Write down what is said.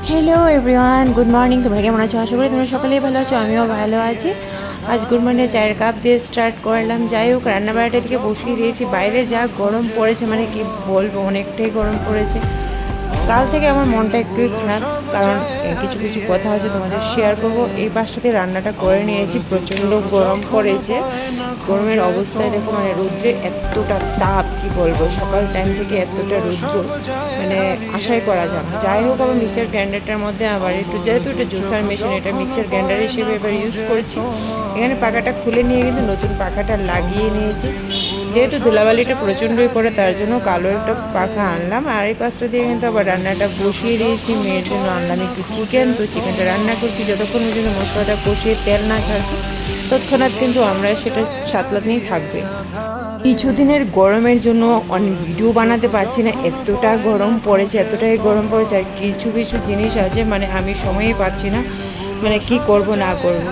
Hello everyone, good morning. তোমরা কেমন আছো? আশা করি তোমরা সকালেই ভালো আছো, আমিও ভালো আছি। আজ গুড মর্নিং চায়ের কাপ দিয়ে স্টার্ট করলাম। যাই হোক, রান্নাবাড়াটা থেকে বসিয়ে দিয়েছি। বাইরে যা গরম পড়েছে, মানে কি বলবো, অনেকটাই গরম পড়েছে। কাল থেকে আমার মনটা একটুই খারাপ, কারণ কিছু কিছু কথা আছে তোমাদের শেয়ার করব। এই পাশটাতে রান্নাটা করে নিয়েছি, প্রচণ্ড গরম পড়েছে। গরমের অবস্থায় দেখো, মানে রৌদ্রের এতটা তাপ, কি বলবো, সকাল টাইম থেকে এতটা রৌদ্র, মানে আশাই করা যায় না। যাই হোক, আবার মিক্সচার গ্রাইন্ডারটার মধ্যে আবার একটু, যেহেতু এটা জুসার মেশিন, এটা মিক্সচার গ্রাইন্ডার হিসেবে এবার ইউজ করছি। এখানে পাখাটা খুলে নিয়ে কিন্তু নতুন পাখাটা লাগিয়ে নিয়েছি। যেহেতু ধুলাবালিটা প্রচণ্ডই করে, তার জন্য কালো একটা পাখা আনলাম। আর এই পাশটা দিয়ে কিন্তু আবার রান্নাটা বসিয়ে দিয়েছি। মেয়ের জন্য আনলাম একটু চিকেন, তো চিকেনটা রান্না করছি। যতক্ষণ পর্যন্ত মশলাটা কষিয়ে তেল না ছাড়ছে, তৎক্ষণাৎ কিন্তু আমরা সেটা সাতলাতেই থাকবে। কিছুদিনের গরমের জন্য অনেক ভিডিও বানাতে পারছি না, এতটা গরম পড়েছে, এতটাই গরম পড়েছে। আর কিছু কিছু জিনিস আছে, মানে আমি সময়ই পাচ্ছি না, মানে কি করব না করব।